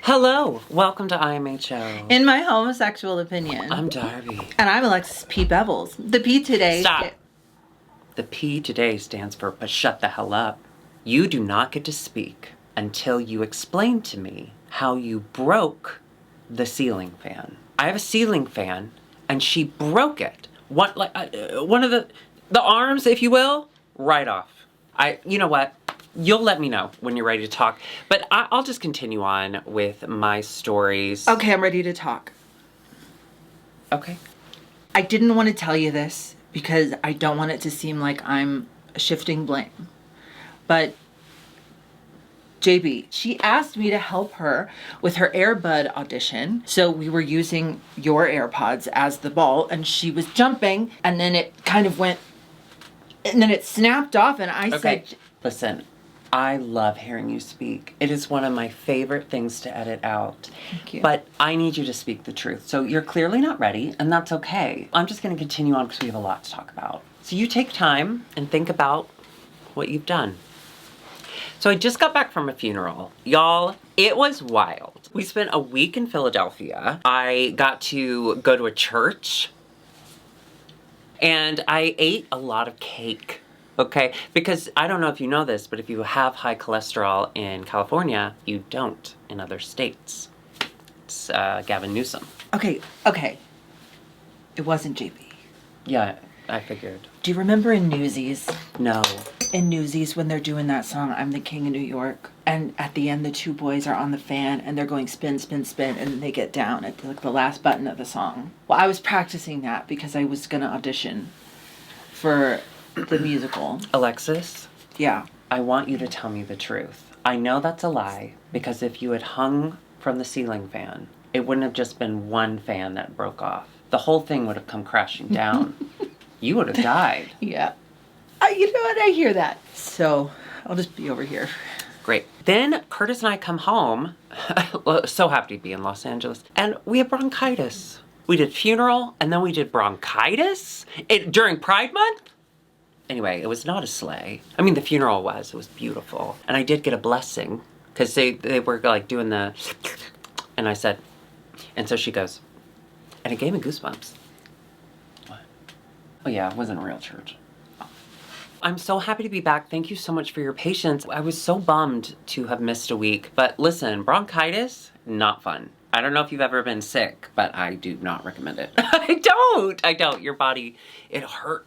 Hello, welcome to IMHO. In my homosexual opinion. I'm Darby. And I'm Alexis P. Bevels. The P today. Stop. The P today stands for but shut the hell up. You do not get to speak until you explain to me how you broke the ceiling fan. I have a ceiling fan and she broke it. One of the arms, if you will, right off. You know what? You'll let me know when you're ready to talk. But I'll just continue on with my stories. Okay, I'm ready to talk. Okay. I didn't want to tell you this because I don't want it to seem like I'm shifting blame. But JB, she asked me to help her with her Airbud audition. So we were using your AirPods as the ball and she was jumping and then it kind of went, and then it snapped off and I said... Listen, I love hearing you speak. It is one of my favorite things to edit out. Thank you. But I need you to speak the truth. So you're clearly not ready, and that's okay. I'm just going to continue on because we have a lot to talk about. So you take time and think about what you've done. So I just got back from a funeral. Y'all, it was wild. We spent a week in Philadelphia. I got to go to a church, and I ate a lot of cake. Okay, because I don't know if you know this, but if you have high cholesterol in California, you don't in other states. It's Gavin Newsom. Okay. It wasn't JB. Yeah, I figured. Do you remember in Newsies? No. In Newsies when they're doing that song, I'm the King of New York, and at the end the two boys are on the fan and they're going spin, spin, spin, and then they get down at the last button of the song. Well, I was practicing that because I was gonna audition for the musical. Alexis? Yeah. I want you to tell me the truth. I know that's a lie, because if you had hung from the ceiling fan, it wouldn't have just been one fan that broke off. The whole thing would have come crashing down. You would have died. Yeah. You know what? I hear that. So I'll just be over here. Great. Then Curtis and I come home. So happy to be in Los Angeles. And we have bronchitis. We did funeral, and then we did bronchitis during Pride Month? Anyway, it was not a sleigh. I mean, the funeral was. It was beautiful. And I did get a blessing, because they were like doing the... And I said... And so she goes... And it gave me goosebumps. What? Oh yeah, it wasn't a real church. Oh. I'm so happy to be back. Thank you so much for your patience. I was so bummed to have missed a week. But listen, bronchitis, not fun. I don't know if you've ever been sick, but I do not recommend it. I don't. Your body, it hurt.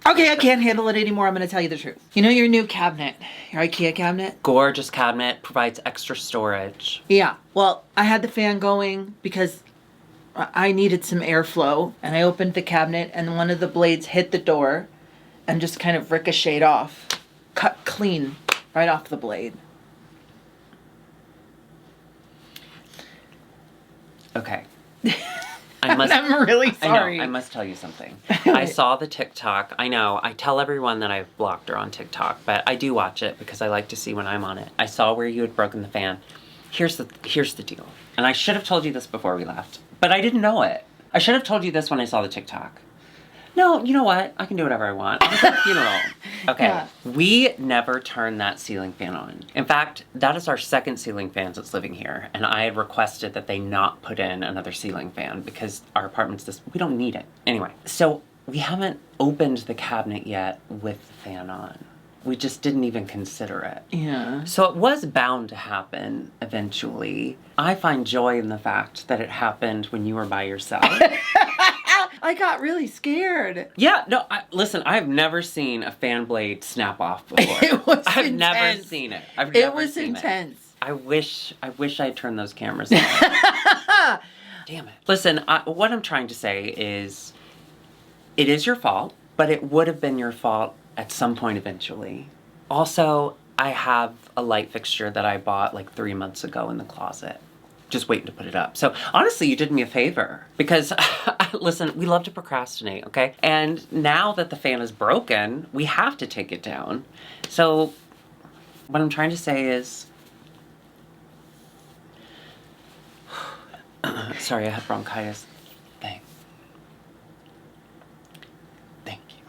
Okay, I can't handle it anymore. I'm going to tell you the truth. You know your new cabinet, your IKEA cabinet? Gorgeous cabinet, provides extra storage. Yeah, well, I had the fan going because I needed some airflow, and I opened the cabinet, and one of the blades hit the door and just kind of ricocheted off, cut clean right off the blade. Okay. I'm really sorry. I must tell you something. I saw the TikTok. I know. I tell everyone that I've blocked her on TikTok, but I do watch it because I like to see when I'm on it. I saw where you had broken the fan. Here's the deal. And I should have told you this before we left, but I didn't know it. I should have told you this when I saw the TikTok. No, you know what? I can do whatever I want. I was at a funeral. Okay. Yeah. We never turned that ceiling fan on. In fact, that is our second ceiling fan that's living here. And I had requested that they not put in another ceiling fan because our apartment's we don't need it. Anyway, so we haven't opened the cabinet yet with the fan on. We just didn't even consider it. Yeah. So it was bound to happen eventually. I find joy in the fact that it happened when you were by yourself. I got really scared. Yeah, no, listen, I've never seen a fan blade snap off before. It was I've intense. never seen it. It was intense. I wish I'd turned those cameras on. Damn it. Listen, what I'm trying to say is, it is your fault, but it would have been your fault at some point eventually. Also, I have a light fixture that I bought like 3 months ago in the closet. Just waiting to put it up. So honestly, you did me a favor because listen, we love to procrastinate, okay? And now that the fan is broken, we have to take it down. So what I'm trying to say is, sorry, I have bronchitis. Thank you.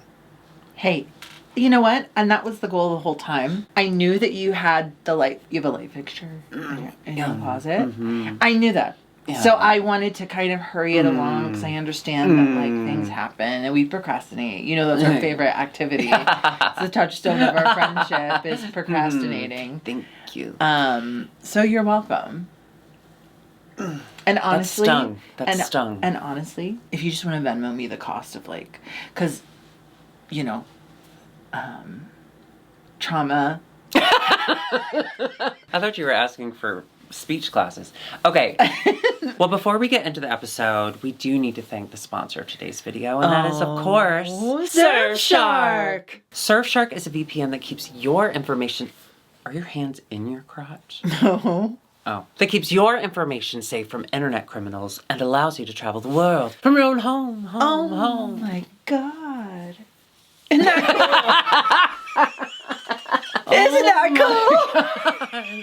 Hey, You know what? And that was the goal the whole time. I knew that you had you have a light fixture in your closet. Mm-hmm. I knew that. Yeah. So I wanted to kind of hurry it along because I understand that like things happen and we procrastinate. You know, that's our favorite activity. It's the touchstone of our friendship is procrastinating. Thank you. So you're welcome. And honestly, That's stung. And honestly, if you just want to Venmo me the cost of like, because, you know, trauma. I thought you were asking for speech classes. Okay. Well, before we get into the episode, we do need to thank the sponsor of today's video, and that is, of course, Surfshark. Surfshark is a VPN that keeps your information... Are your hands in your crotch? No. Oh. That keeps your information safe from internet criminals and allows you to travel the world from your own home. Oh my God. Isn't that cool? Isn't that cool?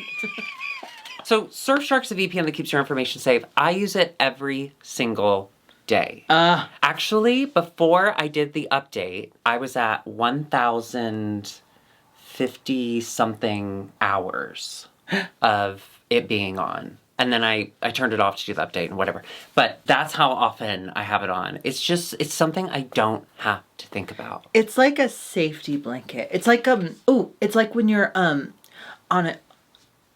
So Surfshark's a VPN that keeps your information safe. I use it every single day. Actually, before I did the update, I was at 1,050 something hours of it being on. And then I turned it off to do the update and whatever. But that's how often I have it on. It's something I don't have to think about. It's like a safety blanket. It's like it's like when you're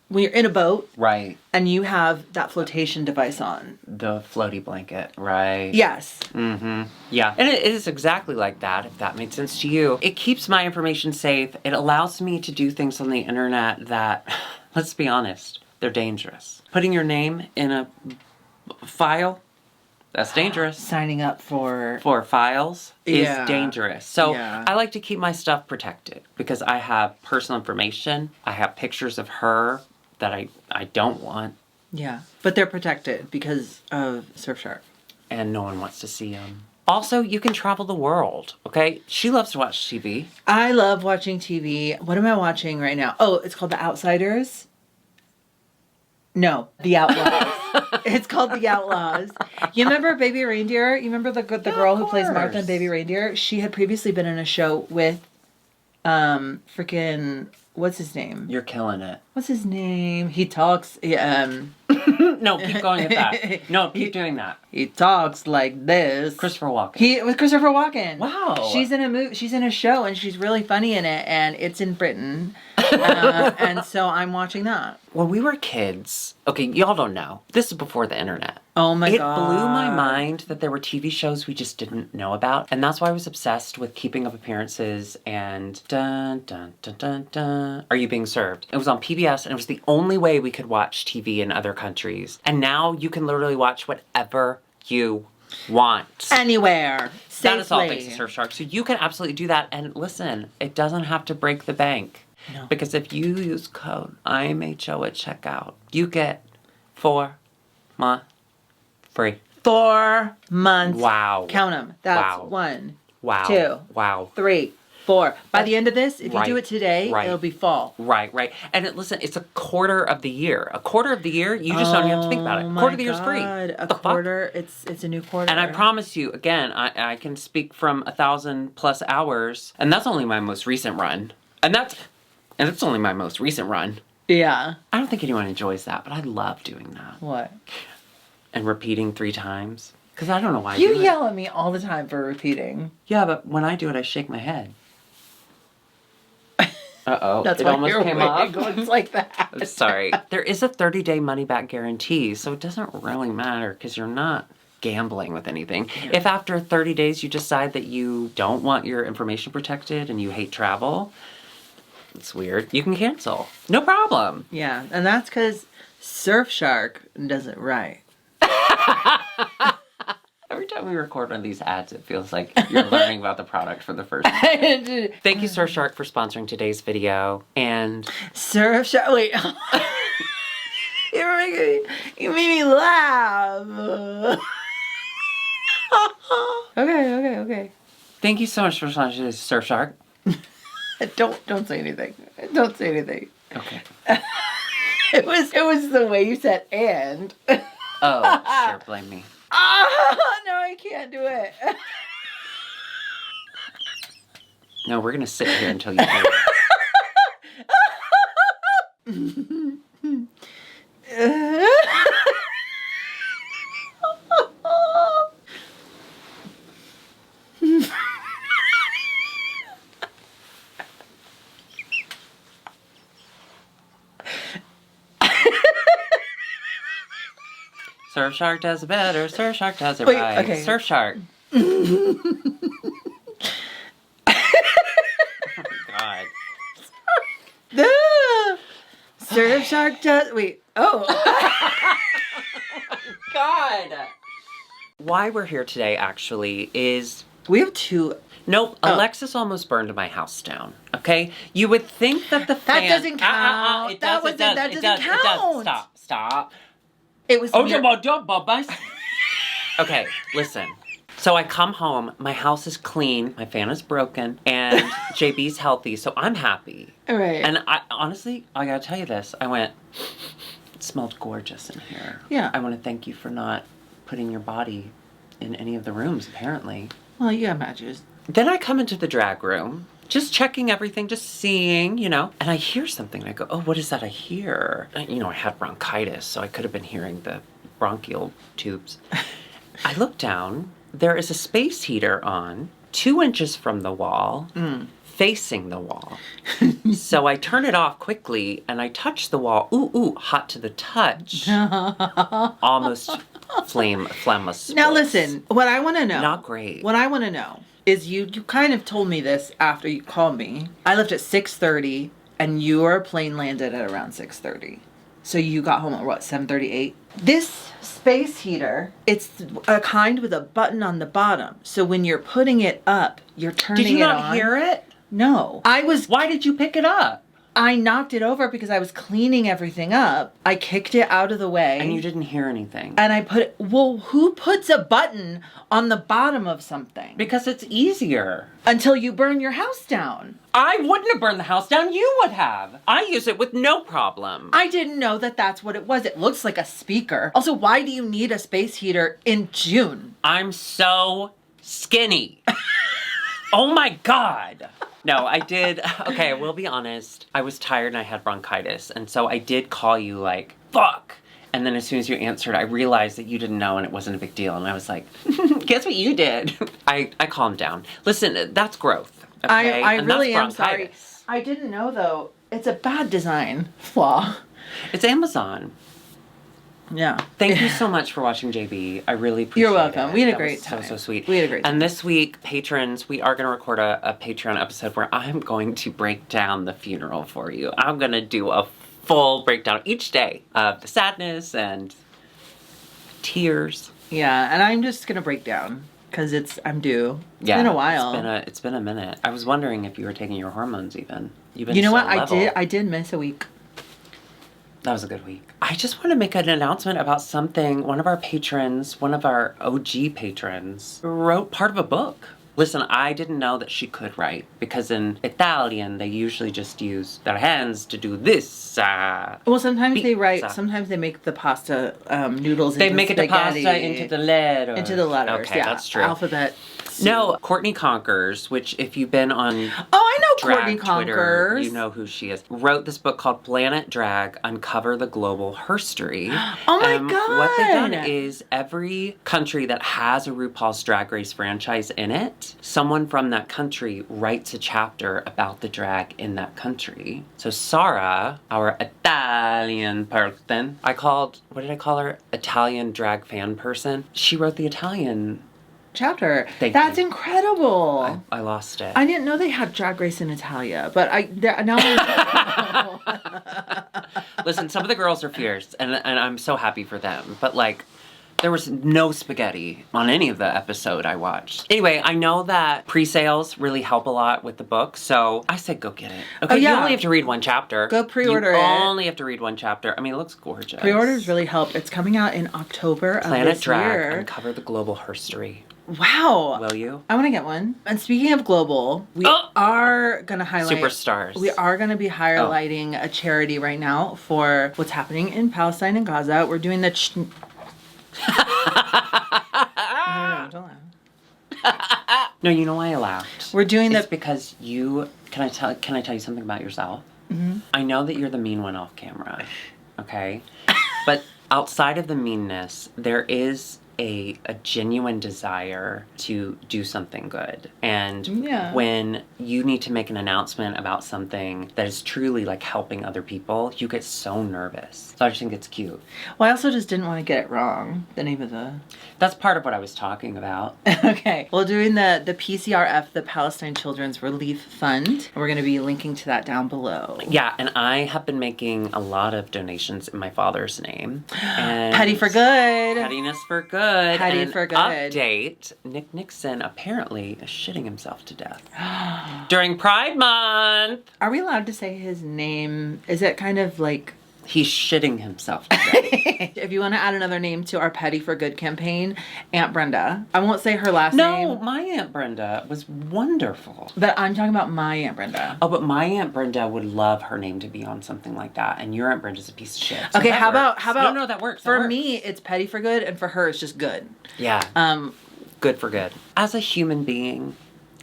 when you're in a boat. Right. And you have that flotation device on. The floaty blanket, right? Yes. Mm-hmm. Yeah. And it is exactly like that, if that makes sense to you. It keeps my information safe. It allows me to do things on the internet that, let's be honest, they're dangerous. Putting your name in a file, that's dangerous. Signing up for files is dangerous. So I like to keep my stuff protected because I have personal information. I have pictures of her that I don't want. Yeah, but they're protected because of Surfshark. And no one wants to see them. Also, you can travel the world, okay? She loves to watch TV. I love watching TV. What am I watching right now? Oh, it's called The Outsiders. No, The Outlaws. It's called The Outlaws. You remember Baby Reindeer? You remember the girl who plays Martha in Baby Reindeer? She had previously been in a show with freaking... What's his name? You're killing it. What's his name? He talks... No, keep going with that. No, keep doing that. He talks like this. Christopher Walken. With Christopher Walken. Wow. She's in a movie. She's in a show, and she's really funny in it, and it's in Britain. And so I'm watching that. When we were kids, okay, y'all don't know. This is before the internet. Oh my God. It blew my mind that there were TV shows we just didn't know about. And that's why I was obsessed with Keeping Up Appearances and dun dun dun dun dun. Are You Being Served? It was on PBS and it was the only way we could watch TV in other countries. And now you can literally watch whatever you want. Anywhere. Safely. That is all thanks to Surfshark. So you can absolutely do that. And listen, it doesn't have to break the bank. No. Because if you use code IMHO at checkout, you get 4 months free. 4 months. Wow. Count them. That's 1, 2, 3, 4. By the end of this, if you do it today, it'll be fall. Right. And listen, it's a quarter of the year. A quarter of the year, you just don't even have to think about it. A quarter of the year is free. A quarter, it's a new quarter. And I promise you, again, I can speak from 1,000+ hours, and that's only my most recent run. And it's only my most recent run. Yeah. I don't think anyone enjoys that, but I love doing that. What? And repeating 3 times. Because I don't know why you do it. You yell at me all the time for repeating. Yeah, but when I do it, I shake my head. Uh-oh. That's it why almost your came wig off. looks like that. I'm sorry. There is a 30-day money-back guarantee, so it doesn't really matter because you're not gambling with anything. Yeah. If after 30 days you decide that you don't want your information protected and you hate travel... It's weird. You can cancel. No problem. Yeah, and that's because Surfshark does it right. Every time we record one of these ads, it feels like you're learning about the product for the first time. Thank you, Surfshark, for sponsoring today's video. And... Surfshark... Wait. You made me laugh. Okay. Thank you so much for sponsoring Surfshark. Don't say anything. Don't say anything. Okay. It was the way you said and. Oh, sure, blame me. No, I can't do it. No, we're gonna sit here until you do. Surfshark does it better. Surfshark does it right. Okay. Surfshark. Oh my God. Surfshark does. Wait. Oh. God. Why we're here today actually is We have two. nope. Oh. Alexis almost burned my house down. Okay, you would think that the fan. That doesn't count. It That does. wasn't- It does. that It doesn't does. It does. count. Stop. It was. Oh, mere- okay, listen. So I come home, my house is clean, my fan is broken, and JB's healthy, so I'm happy. All right. And I honestly, I gotta tell you this. I went, it smelled gorgeous in here. Yeah. I want to thank you for not putting your body in any of the rooms, apparently. Well, you got matches. Then I come into the drag room, just checking everything, just seeing, and I hear something. I go, oh, what is that I hear? I had bronchitis, so I could have been hearing the bronchial tubes. I look down. There is a space heater on 2 inches from the wall, facing the wall. So I turn it off quickly and I touch the wall. Ooh, hot to the touch. Almost flameless. Now listen, what I want to know. Not great. What I want to know is you kind of told me this after you called me. I left at 6:30 and your plane landed at around 6:30. So you got home at what, 7:38? This space heater, it's a kind with a button on the bottom. So when you're putting it up, you're turning it on. Did you not hear it? No. Why did you pick it up? I knocked it over because I was cleaning everything up. I kicked it out of the way. And you didn't hear anything. And I put it, well, who puts a button on the bottom of something? Because it's easier. Until you burn your house down. I wouldn't have burned the house down. You would have. I use it with no problem. I didn't know that that's what it was. It looks like a speaker. Also, why do you need a space heater in June? I'm so skinny. Oh my God. No, I did. Okay, I will be honest. I was tired and I had bronchitis. And so I did call you like, fuck. And then as soon as you answered, I realized that you didn't know and it wasn't a big deal. And I was like, guess what you did? I calmed down. Listen, that's growth. Okay? I And really that's am sorry. bronchitis. I didn't know, though. It's a bad design flaw. It's Amazon. Yeah. Thank you so much for watching, JB. I really appreciate it. You're welcome. We had a That great was time. So sweet. We had a great time. And this week, patrons, we are going to record a Patreon episode where I'm going to break down the funeral for you. I'm going to do a full breakdown each day of the sadness and tears. Yeah, and I'm just going to break down because I'm due. It's Yeah, been a while. It's been a minute. I was wondering if you were taking your hormones even. You've been You know so what? level. I did miss a week. That was a good week. I just want to make an announcement about something. One of our patrons, one of our OG patrons, wrote part of a book. Listen, I didn't know that she could write because in Italian, they usually just use their hands to do this. Well, sometimes they write, Pizza. sometimes they make the pasta noodles They into make it the spaghetti. pasta into the letters. Into the letters, Okay, yeah. that's true. Alphabet. No, Courtney Conkers, which if you've been on Oh, I know Courtney Drag Twitter, Conkers. you know who she is. Wrote this book called Planet Drag: Uncover the Global Herstory. Oh my What they've done God. is every country that has a RuPaul's Drag Race franchise in it, someone from that country writes a chapter about the drag in that country. So Sarah, our Italian person, what did I call her? Italian drag fan person. She wrote the Italian. Chapter. Thank That's you. incredible. I lost it. I didn't know they had Drag Race in Italia, but now I Listen, some of the girls are fierce, and I'm so happy for them. But, like, there was no spaghetti on any of the episode I watched. Anyway, I know that pre-sales really help a lot with the book, so I said go get it. Okay, yeah. You only have to read one chapter. Go pre-order you it. only have to read one chapter. I mean, it looks gorgeous. Pre-orders really help. It's coming out in October Planet of this Drag, year. Uncover the Global Herstory. Wow. Will you? I want to get one. And speaking of global, we are going to highlight... Superstars. We are going to be highlighting a charity right now for what's happening in Palestine and Gaza. We're doing the... No, don't laugh. No, you know why I laughed? We're doing It's because you... Can I tell you something about yourself? Mm-hmm. I know that you're the mean one off camera, okay? But outside of the meanness, there is a genuine desire to do something good. And when you need to make an announcement about something that is truly like helping other people, you get so nervous. So I just think it's cute. Well, I also just didn't want to get it wrong. The name of the... That's part of what I was talking about. Okay. Well, doing the PCRF, the Palestine Children's Relief Fund. And we're going to be linking to that down below. Yeah, and I have been making a lot of donations in my father's name. And Petty for good. Pettiness for good. Petty and for good. Update, Nick Nixon apparently is shitting himself to death. During Pride Month. Are we allowed to say his name? Is it kind of like... He's shitting himself to death. If you want to add another name to our Petty for Good campaign, Aunt Brenda. I won't say her last name. No, my Aunt Brenda was wonderful. But I'm talking about my Aunt Brenda. Oh, but my Aunt Brenda would love her name to be on something like that, and your Aunt Brenda's a piece of shit. So okay, how about No, that works. For me, it's Petty for Good, and for her, it's just good. Yeah. Good for good. As a human being,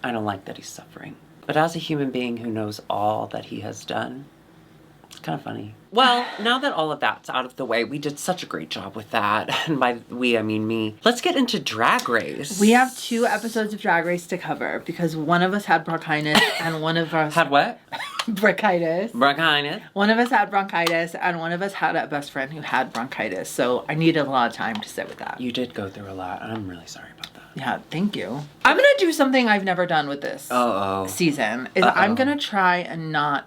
I don't like that he's suffering. But as a human being who knows all that he has done, it's kind of funny. Well, now that all of that's out of the way, we did such a great job with that. And by we, I mean me. Let's get into Drag Race. We have 2 episodes of Drag Race to cover because one of us had bronchitis and one of us... Had what? Bronchitis. Bronchitis. One of us had bronchitis and one of us had a best friend who had bronchitis. So I needed a lot of time to sit with that. You did go through a lot. I'm really sorry about that. Yeah, thank you. I'm going to do something I've never done with this season. I'm going to try and not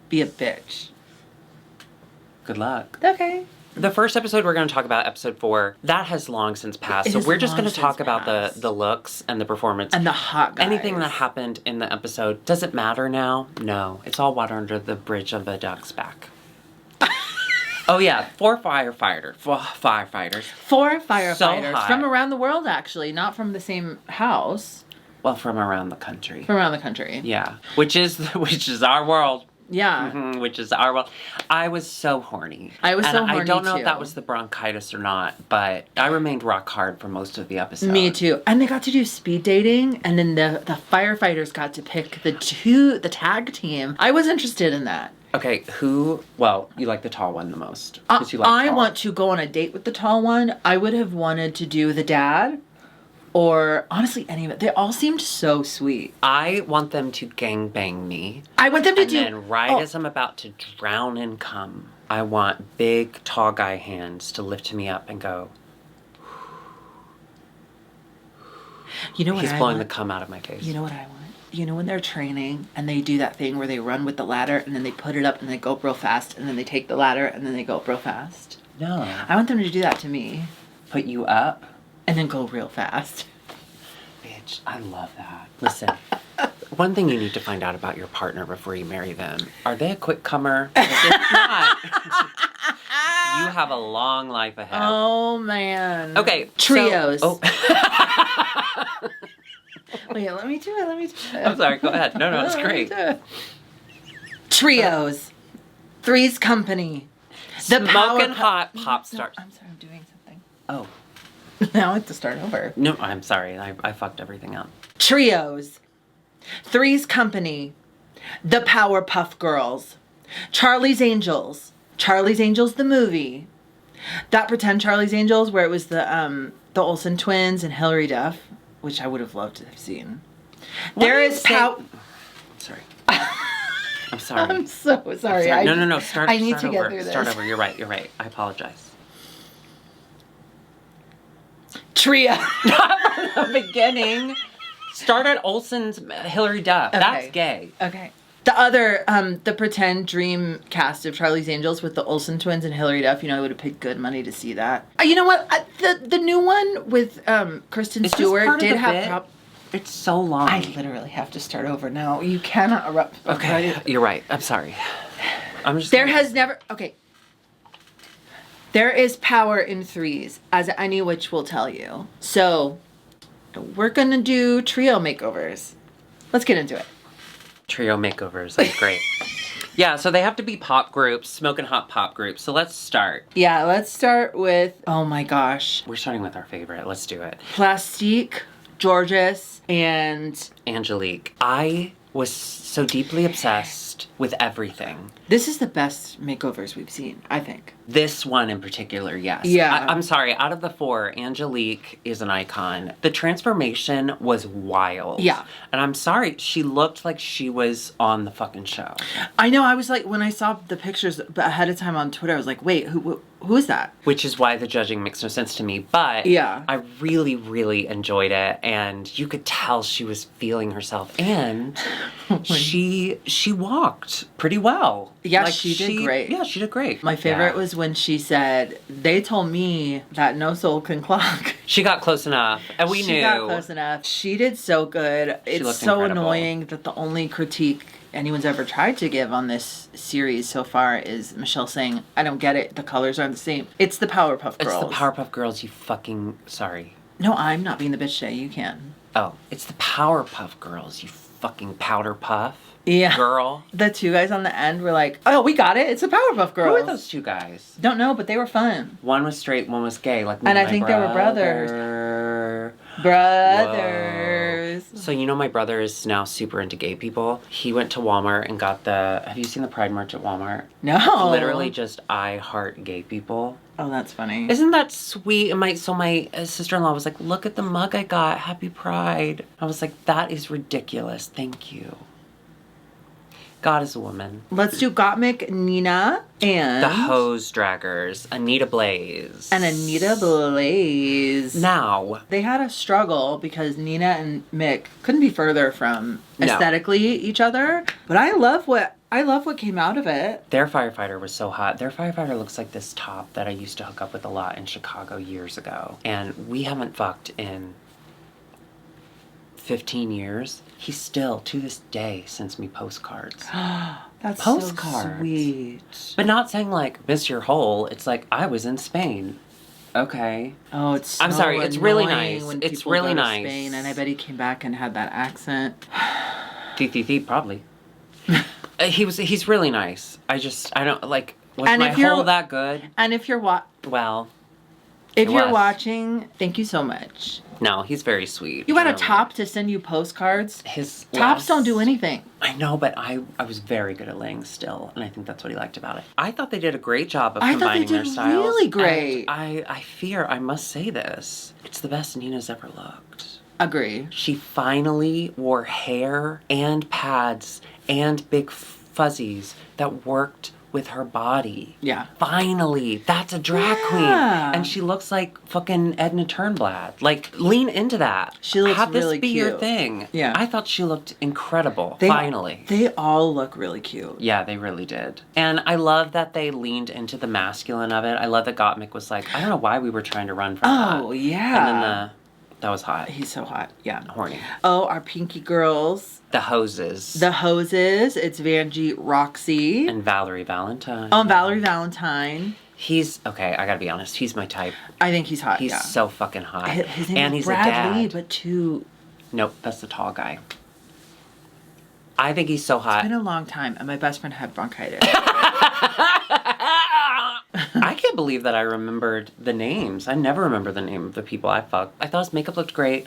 be a bitch. Good luck. Okay. The first episode we're going to talk about, episode 4, that has long since passed. So we're just going to talk about the looks and the performance. And the hot guys. Anything that happened in the episode. Does it matter now? No. It's all water under the bridge of a duck's back. Oh, yeah. 4 firefighters. 4 firefighters. 4 firefighters. So from around the world, actually. Not from the same house. Well, from around the country. From around the country. Yeah. Which is our world. Yeah. Mm-hmm, which is our world. I was so horny. I was so horny, I don't know too. if that was the bronchitis or not, but I remained rock hard for most of the episode. Me too. And they got to do speed dating, and then the firefighters got to pick the tag team. I was interested in that. Okay, well, you like the tall one the most. 'Cause you like I tall. want to go on a date with the tall one. I would have wanted to do the dad. Or, honestly, any of it. They all seemed so sweet. I want them to gangbang me. I want them to and then as I'm about to drown in cum, I want big, tall guy hands to lift me up and go... You know what He's I blowing want? the cum out of my face. You know what I want? You know when they're training and they do that thing where they run with the ladder and then they put it up and they go up real fast and then they take the ladder and then they go up real fast? No. I want them to do that to me. Put you up? And then go real fast. Bitch, I love that. Listen, one thing you need to find out about your partner before you marry them. Are they a quick comer? If not, you have a long life ahead. Oh, man. Okay. Trios. So, Wait, let me do it. I'm sorry, go ahead. No, it's great. Trios. Three's Company. Smokin Hot Pop Stars. I'm sorry, I'm doing something. Oh. Now I have to start over. No, I'm sorry. I fucked everything up. Trios. Three's Company. The Powerpuff Girls. Charlie's Angels. Charlie's Angels the movie. That pretend Charlie's Angels where it was the Olsen twins and Hilary Duff, which I would have loved to have seen. There is Sorry. I'm sorry. I'm so sorry. No. Start. I need start to over. get through this. Start over. You're right. I apologize. Trio. From the beginning. Start at Olsen's Hilary Duff. Okay. That's gay. Okay. The other, the pretend dream cast of Charlie's Angels with the Olsen twins and Hilary Duff, I would have paid good money to see that. You know what? The new one with Kristen Stewart did have... It's so long. I literally have to start over now. You cannot erupt. Okay, you're right. I'm sorry. Okay. There is power in threes, as any witch will tell you. So, we're going to do trio makeovers. Let's get into it. Trio makeovers. That's great. Yeah, so they have to be pop groups, Smokin Hot Pop Groups. So let's start. Yeah, let's start with, oh my gosh. We're starting with our favorite. Let's do it. Plastique Georges and Angelique. I was so deeply obsessed with everything. this is the best makeovers we've seen, I think. This one in particular, yes. Yeah. I'm sorry, out of the 4, Angelique is an icon. The transformation was wild. Yeah. And I'm sorry, she looked like she was on the fucking show. I know, I was like, when I saw the pictures ahead of time on Twitter, I was like, wait, who is that? Which is why the judging makes no sense to me. But Yeah. I really, really enjoyed it. And you could tell she was feeling herself. And she walked pretty well. Yeah, she did great. Yeah, she did great. My favorite Yeah. was when she said, they told me that no soul can clock. She got close enough. And we knew. She got close enough. She did so good. It's looked so incredible. annoying that the only critique anyone's ever tried to give on this series so far is Michelle saying, I don't get it. The colors aren't the same. It's the Powerpuff Girls. It's the Powerpuff Girls, you fucking... Sorry. No, I'm not being the bitch today. You can. Oh, it's the Powerpuff Girls, you fucking powder puff. Yeah. Girl. The 2 guys on the end were like, oh, we got it. It's the Powerpuff Girls. Who are those 2 guys? Don't know, but they were fun. One was straight, one was gay. Like me And I my think they were brothers. brother. Brothers. Whoa. So you know my brother is now super into gay people. He went to Walmart and got the... Have you seen the Pride March at Walmart? No. Literally just I heart gay people. Oh, that's funny. Isn't that sweet? And my sister-in-law was like, look at the mug I got. Happy Pride. I was like, that is ridiculous. Thank you. God is a woman. Let's do Gottmik, Nina, and... The Hose Draggers. Anita Blaze. And Anita Blaze. Now. They had a struggle because Nina and Mick couldn't be further from aesthetically each other. But I love what came out of it. Their firefighter was so hot. Their firefighter looks like this top that I used to hook up with a lot in Chicago years ago. And we haven't fucked in 15 years. He still, to this day, sends me postcards. That's Postcards. so sweet. But not saying like, miss your hole. It's like, I was in Spain. Okay. Oh, it's so I'm sorry, it's really annoying nice. when It's people really go to nice. Spain, and I bet he came back and had that accent. Probably. He's really nice. I don't, like, was And my if you're- hole that good? And if you're Well, if it you're was. watching, thank you so much. no, he's very sweet. You got a Really. top to send you postcards? His Tops don't do last- anything. I know, but I was very good at laying still, and I think that's what he liked about it. I thought they did a great job of I thought they combining their did styles. really great. And I fear I must say this. It's the best Nina's ever looked. Agree. She finally wore hair and pads and big fuzzies that worked with her body. Yeah. Finally, that's a drag queen. And she looks like fucking Edna Turnblad. Like, lean into that. She looks Have really this be your cute. thing. Yeah. I thought she looked incredible. They Finally. all look really cute. Yeah, they really did. And I love that they leaned into the masculine of it. I love that Gottmik was like, I don't know why we were trying to run from that. Oh, yeah. And then that was hot. He's so hot. Yeah. Horny. Oh, our Pinky Girls. The Hoses. The Hoses. It's Vanjie, Roxy. And Valerie Valentine. Oh, and Valerie Valentine. He's, okay, I gotta be honest, he's my type. I think he's hot, He's yeah. so fucking hot. His name and is he's Brad a dad. Lee, but too... Nope, that's the tall guy. I think he's so hot. It's been a long time, and my best friend had bronchitis. I can't believe that I remembered the names. I never remember the name of the people I fucked. I thought his makeup looked great.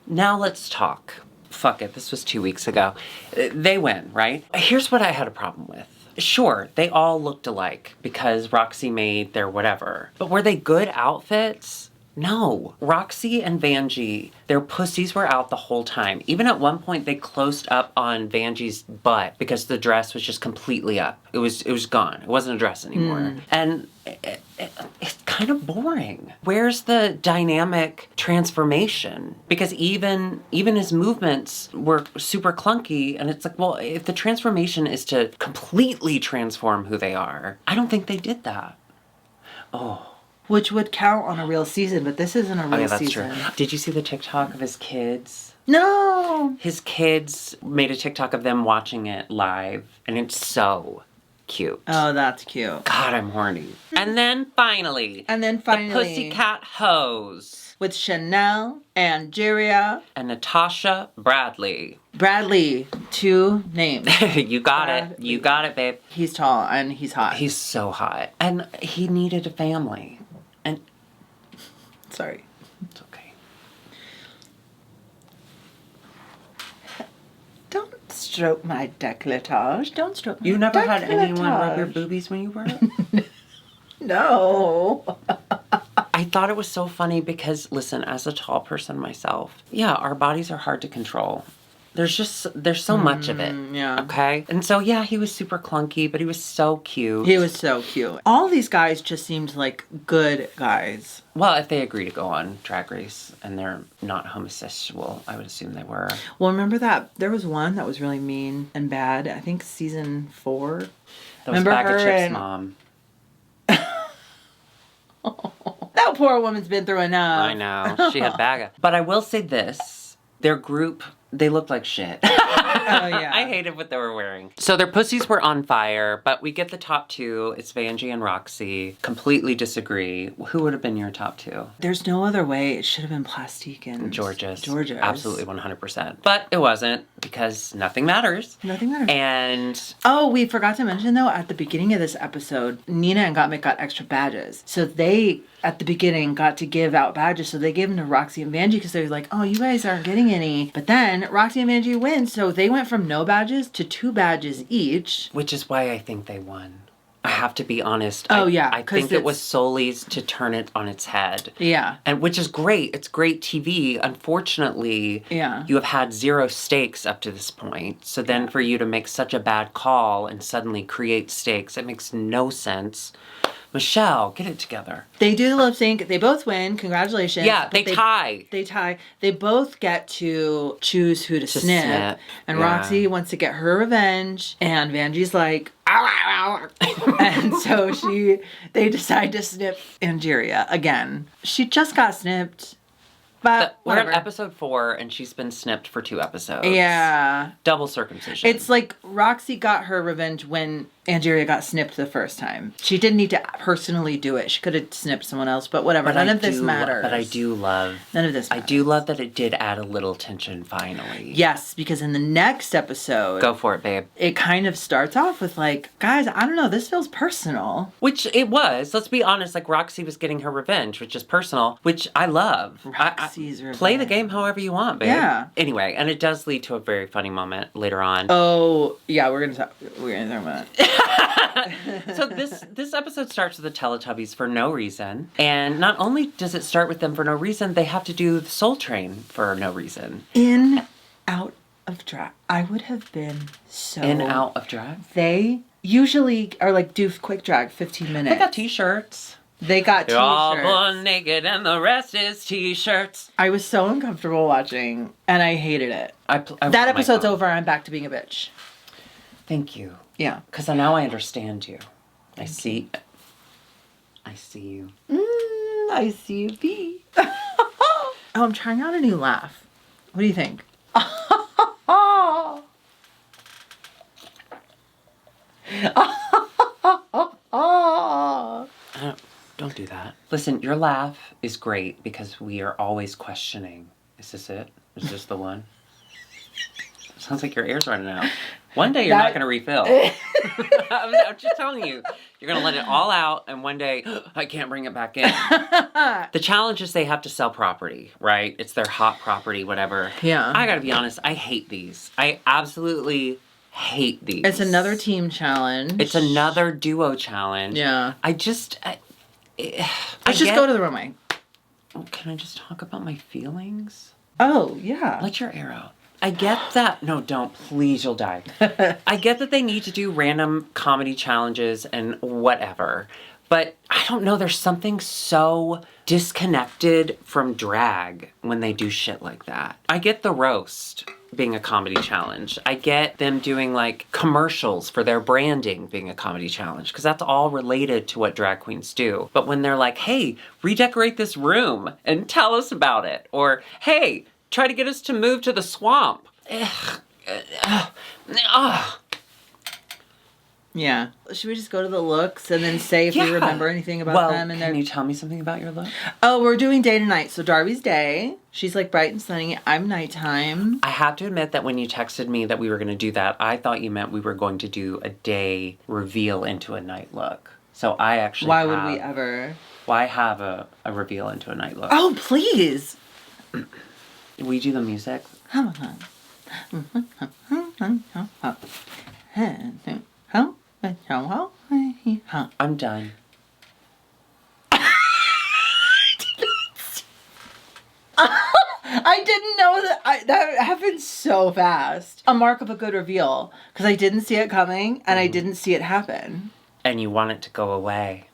Now let's talk. Fuck it, this was 2 weeks ago. They win, right? Here's what I had a problem with. Sure, they all looked alike because Roxy made their whatever. But were they good outfits? No. Roxy and Vanjie, their pussies were out the whole time. Even at one point, they closed up on Vanjie's butt because the dress was just completely up. It was gone. It wasn't a dress anymore. And it's kind of boring. Where's the dynamic transformation? Because even his movements were super clunky, and it's like, well, if the transformation is to completely transform who they are, I don't think they did that. Oh. Which would count on a real season, but this isn't a real Oh, yeah, that's season. true. Did you see the TikTok of his kids? No! His kids made a TikTok of them watching it live, and it's so cute. Oh, that's cute. God, I'm horny. And then finally, The the Pussycat Hose. With Chanel, Angeria, And Natasha Bradley. Bradley. 2 names. You got it. Bradley. You got it, babe. He's tall and he's hot. He's so hot. And he needed a family. And Sorry. it's okay. stroke my décolletage. Don't stroke my You never had anyone rub your décolletage. boobies when you were? No. I thought it was so funny because, listen, as a tall person myself, yeah, our bodies are hard to control. There's so much of it. Yeah. Okay? And so, yeah, he was super clunky, but he was so cute. He was so cute. All these guys just seemed like good guys. Well, if they agree to go on Drag Race and they're not homosexual, I would assume they were. Well, remember that there was one that was really mean and bad. I think season 4. That was Remember Bag of her Chips and- mom. That poor woman's been through enough. I know. She had Baga. But I will say this. Their group, they looked like shit. Oh, yeah. I hated what they were wearing. So their pussies were on fire, but we get the top 2. It's Vanjie and Roxy. Completely disagree. Who would have been your top 2? There's no other way. It should have been Plastique and Georges. Georges. Absolutely 100%. But it wasn't because nothing matters. Nothing matters. And Oh, we forgot to mention though, at the beginning of this episode, Nina and Gottmik got extra badges. So they, at the beginning, got to give out badges. So they gave them to Roxy and Vanjie because they were like, oh, you guys aren't getting any. But then Roxy and Vanjie win. So they went from no badges to 2 badges each. which is why I think they won. I have to be honest. Oh, yeah, I 'cause think it was it's- Soli's to turn it on its head. Yeah. And which is great. It's great TV. Unfortunately, Yeah. you have had 0 stakes up to this point. So then for you to make such a bad call and suddenly create stakes, it makes no sense. Michelle, get it together. They do the lip sync. They both win. Congratulations. Yeah, But they tie. They tie. They both get to choose who to snip. snip, And yeah. Roxy wants to get her revenge. And Vanjie's like, ow, ow, ow. And so they decide to snip Angeria again. She just got snipped. But We're on whatever. episode 4 and she's been snipped for 2 episodes. Yeah. Double circumcision. It's like Roxy got her revenge when Angeria got snipped the first time. She didn't need to personally do it. She could have snipped someone else, but whatever. None of this matters. But I do love... None of this I matters. do love that it did add a little tension finally. Yes, because in the next episode, Go for it, babe. it kind of starts off with like, guys, I don't know, this feels personal. Which it was. Let's be honest. Like Roxy was getting her revenge, which is personal, which I love. Roxy's Play the revenge. game however you want, babe. Yeah. Anyway, and it does lead to a very funny moment later on. Oh, yeah, we're gonna talk about it. So this episode starts with the Teletubbies for no reason, and not only does it start with them for no reason, they have to do the Soul Train for no reason. In, out of drag. I would have been so... In, out of drag. They usually are like, do quick drag, 15 minutes. They got T-shirts. They got They're all t-shirts. born naked, and the rest is T-shirts. I was so uncomfortable watching, and I hated it. That episode's over, I'm back to being a bitch. Thank you. Yeah. Because now I understand you. I see you. I see you be. Oh, I'm trying out a new laugh. What do you think? Don't do that. Listen, your laugh is great because we are always questioning. Is this it? Is this the one? Sounds like your air's running out. One day you're not going to refill. I'm just telling you. You're going to let it all out, and one day, I can't bring it back in. The challenge is they have to sell property, right? It's their hot property, whatever. Yeah. I got to be honest, I hate these. I absolutely hate these. It's another team challenge. It's another duo challenge. Yeah. Let's just go to the runway. Can I just talk about my feelings? Oh, yeah. Let your air out. I get that. No, don't. Please, you'll die. I get that they need to do random comedy challenges and whatever. But I don't know. There's something so disconnected from drag when they do shit like that. I get the roast being a comedy challenge. I get them doing like commercials for their branding being a comedy challenge because that's all related to what drag queens do. But when they're like, hey, redecorate this room and tell us about it. Or, hey, try to get us to move to the swamp. Yeah. Should we just go to the looks and then say if we remember anything about them? And can you tell me something about your look? Oh, we're doing day to night. So Darby's day. She's like bright and sunny. I'm nighttime. I have to admit that when you texted me that we were going to do that, I thought you meant we were going to do a day reveal into a night look. So I actually Why would we ever? Why have a reveal into a night look? Oh, please. We do the music. I'm done. I didn't know that happened so fast. A mark of a good reveal, because I didn't see it coming and I didn't see it happen. And you want it to go away.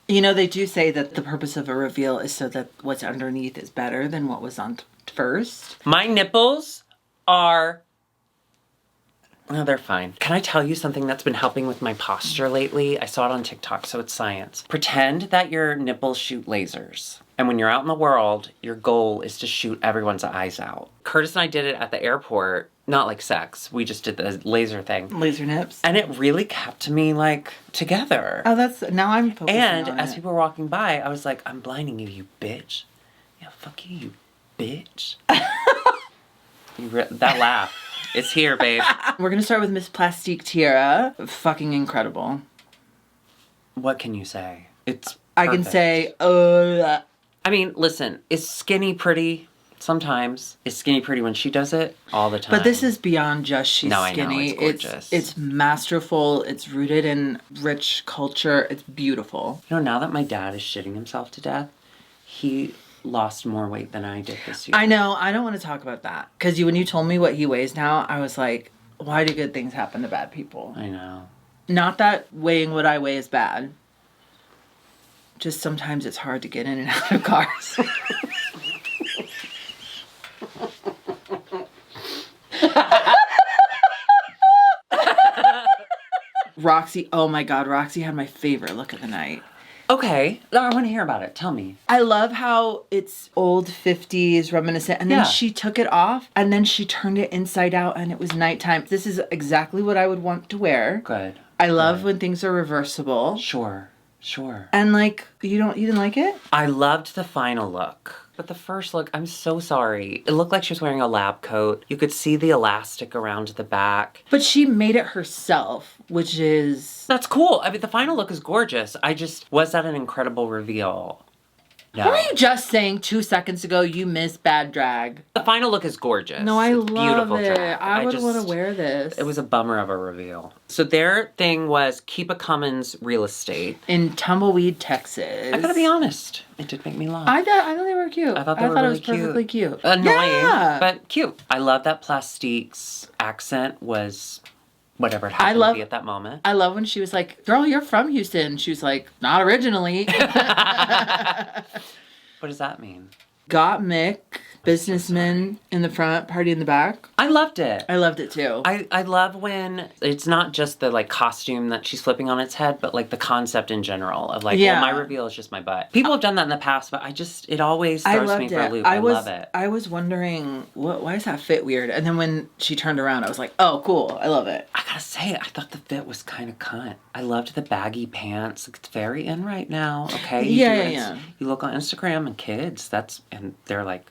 You know, they do say that the purpose of a reveal is so that what's underneath is better than what was on first. My nipples are... Oh, they're fine. Can I tell you something that's been helping with my posture lately? I saw it on TikTok, so it's science. Pretend that your nipples shoot lasers. And when you're out in the world, your goal is to shoot everyone's eyes out. Curtis and I did it at the airport. Not like sex. We just did the laser thing. Laser nips. And it really kept me, like, together. Oh, now I'm focusing And on as it. people were walking by, I was like, I'm blinding you, you bitch. Yeah, fuck you, you bitch. That laugh. It's here, babe. We're going to start with Miss Plastique Tiara. Fucking incredible. What can you say? It's perfect. I can say, I mean, listen, is skinny pretty? Sometimes. Is skinny pretty when she does it? All the time. But this is beyond just she's skinny. I know, it's gorgeous. It's masterful. It's rooted in rich culture. It's beautiful. You know, now that my dad is shitting himself to death, he lost more weight than I did this year. I know. I don't want to talk about that. Because when you told me what he weighs now, I was like, why do good things happen to bad people? I know. Not that weighing what I weigh is bad. Just sometimes it's hard to get in and out of cars. Roxy, oh my God, Roxy had my favorite look of the night. Okay, I want to hear about it. Tell me. I love how it's old 50s reminiscent, and then she took it off, and then she turned it inside out, and it was nighttime. This is exactly what I would want to wear. Good. I love when things are reversible. Sure. And like, you didn't like it? I loved the final look. But the first look, I'm so sorry. It looked like she was wearing a lab coat. You could see the elastic around the back. But she made it herself, which is... That's cool. I mean, the final look is gorgeous. Was that an incredible reveal? No. What were you just saying 2 seconds ago? You miss bad drag. The final look is gorgeous. No, I it's love beautiful it. drag. I would want to wear this. It was a bummer of a reveal. So their thing was keep a Cummins real estate. In Tumbleweed, Texas. I gotta be honest. It did make me laugh. I thought they were cute. I thought it was perfectly cute. Annoying, but cute. I love that Plastique's accent was... whatever it happened to be at that moment. I love when she was like, girl, you're from Houston. She was like, not originally. What does that mean? Got Mick, businessman in the front, party in the back. I loved it. I loved it too. I love when it's not just the like costume that she's flipping on its head, but like the concept in general of like, well, my reveal is just my butt. People have done that in the past, but it always throws me for a loop. I love it. I was wondering, why does that fit weird? And then when she turned around, I was like, oh, cool. I love it. I gotta say, I thought the fit was kind of cunt. I loved the baggy pants. It's very in right now. Okay. Yeah. You look on Instagram and kids, and they're like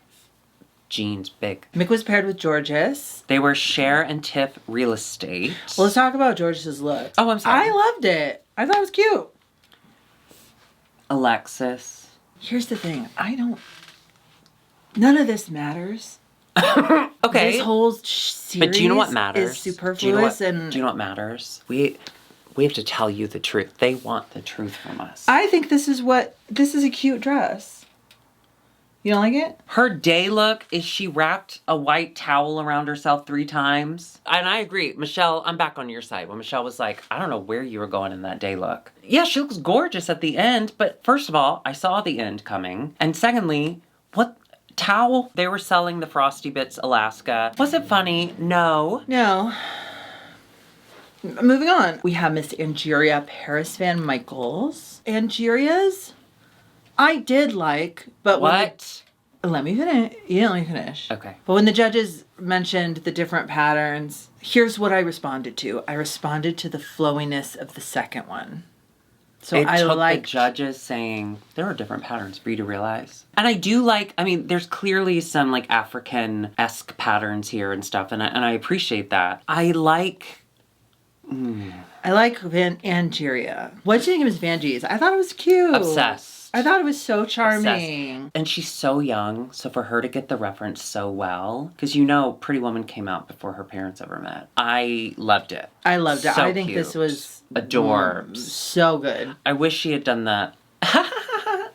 jeans big. Mick was paired with Georges. They were Cher and Tiff real estate. Well, let's talk about Georges' look. Oh, I'm sorry. I loved it. I thought it was cute. Alexis. Here's the thing. None of this matters. Okay. This whole series but do you know what matters? Is superfluous. Do you know what matters? We have to tell you the truth. They want the truth from us. I think this is a cute dress. You don't like it? Her day look is she wrapped a white towel around herself 3 times. And I agree. Michelle, I'm back on your side. When Michelle was like, I don't know where you were going in that day look. Yeah, she looks gorgeous at the end. But first of all, I saw the end coming. And secondly, what towel? They were selling the Frosty Bits Alaska. Was it funny? No. No. Moving on. We have Miss Angeria Paris Van Michaels. Angeria's, I did like, but what? Let me finish. You didn't let me finish. Okay. But when the judges mentioned the different patterns, here's what I responded to. I responded to the flowiness of the second one. So I liked the judges saying there are different patterns for you to realize. And I do like, there's clearly some like African-esque patterns here and stuff, and I appreciate that. I like Angeria. What did you think of Miss Vanjie's? I thought it was cute. Obsessed. I thought it was so charming. Obsessed. And she's so young, so for her to get the reference so well, because Pretty Woman came out before her parents ever met. I loved it. I loved it. So I think cute. this was adorbs. So good. I wish she had done that.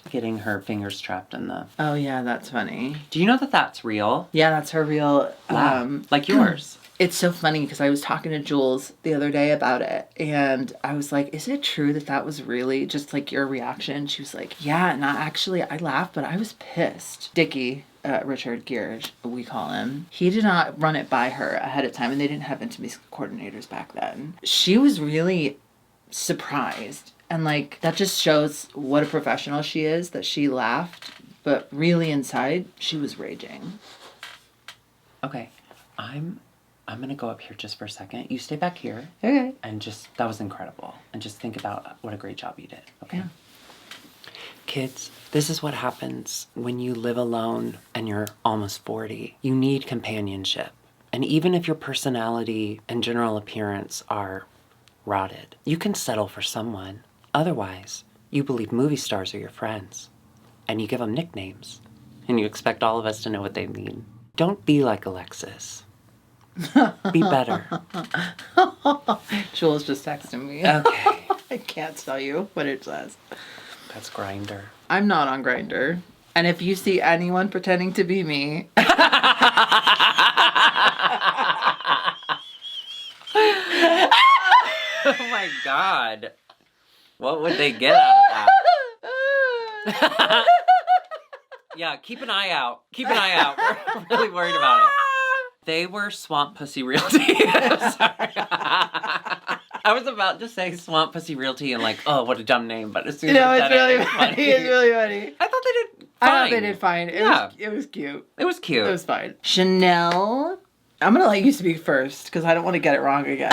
Getting her fingers trapped in the... Oh, yeah, that's funny. Do you know that that's real? Yeah, that's her real... like yours. It's so funny because I was talking to Jules the other day about it, and I was like, is it true that that was really just like your reaction? She was like, yeah, not actually. I laughed, but I was pissed. Dickie, Richard Gere, we call him, he did not run it by her ahead of time, and they didn't have intimacy coordinators back then. She was really surprised, and like that just shows what a professional she is, that she laughed, but really inside she was raging. Okay, I'm gonna go up here just for a second. You stay back here. Okay. And that was incredible. And just think about what a great job you did. Okay. Yeah. Kids, this is what happens when you live alone and you're almost 40. You need companionship. And even if your personality and general appearance are rotted, you can settle for someone. Otherwise, you believe movie stars are your friends. And you give them nicknames. And you expect all of us to know what they mean. Don't be like Alexis. Be better. Jules just texted me. Okay. I can't tell you what it says. That's Grindr. I'm not on Grindr. And if you see anyone pretending to be me... Oh my God. What would they get out of that? Yeah, keep an eye out. Keep an eye out. We're really worried about it. They were Swamp Pussy Realty. I'm sorry. I was about to say Swamp Pussy Realty and like, oh, what a dumb name, but as soon as I said really funny. It's really funny. I thought they did fine. I thought they did fine. It was cute. It was cute. It was fine. Chanel. I'm going to let you speak first because I don't want to get it wrong again.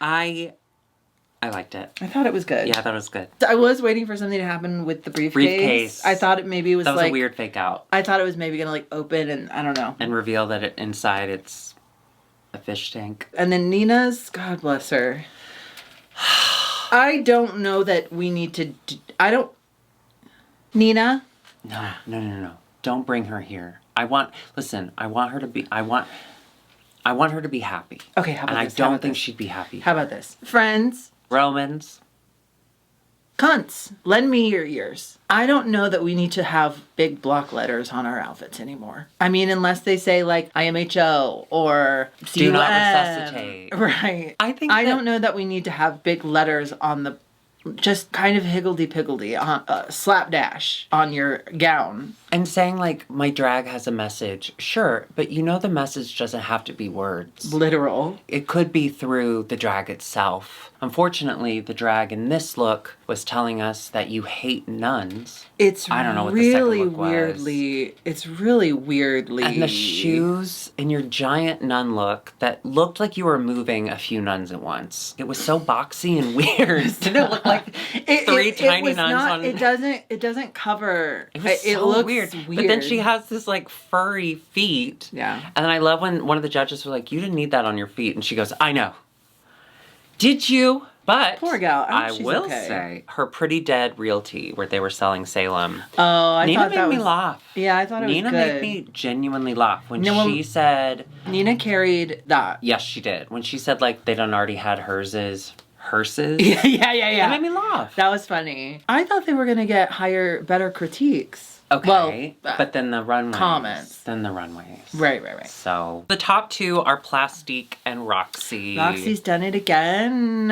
I liked it. I thought it was good. Yeah, I thought it was good. I was waiting for something to happen with the briefcase. I thought it maybe was that was like... a weird fake out. I thought it was maybe going to like open and I don't know. And reveal that inside it's a fish tank. And then Nina's, God bless her. I don't know that we need to... Nina? No. Don't bring her here. I want her to be happy. Okay, how about this? And I don't think she'd be happy. How about this? Friends. Romans. Cunts. Lend me your ears. I don't know that we need to have big block letters on our outfits anymore. I mean, unless they say like IMHO or CUM. Do not resuscitate. Right. I don't know that we need to have big letters on the... Just kind of higgledy-piggledy, slapdash on your gown. And saying, like, my drag has a message. Sure, but the message doesn't have to be words. Literal. It could be through the drag itself. Unfortunately, the drag in this look was telling us that you hate nuns. I don't know what the second look was. It's really weirdly... And the shoes in your giant nun look that looked like you were moving a few nuns at once. It was so boxy and weird. Didn't it look like three tiny nuns on... It doesn't cover... It looks weird. But then she has this like furry feet. Yeah. And then I love when one of the judges was like, you didn't need that on your feet. And she goes, I know. Did you? But poor gal. I will say her Pretty Dead Realty, where they were selling Salem. Oh, Nina made me laugh. Yeah, I thought it was good. Nina made me genuinely laugh when she said... Nina carried that. Yes, she did. When she said like they done already had hearses. Yeah. That made me laugh. That was funny. I thought they were going to get better critiques. Okay, but then the runways. Comments. Then the runways. Right. So the top two are Plastique and Roxy. Roxy's done it again.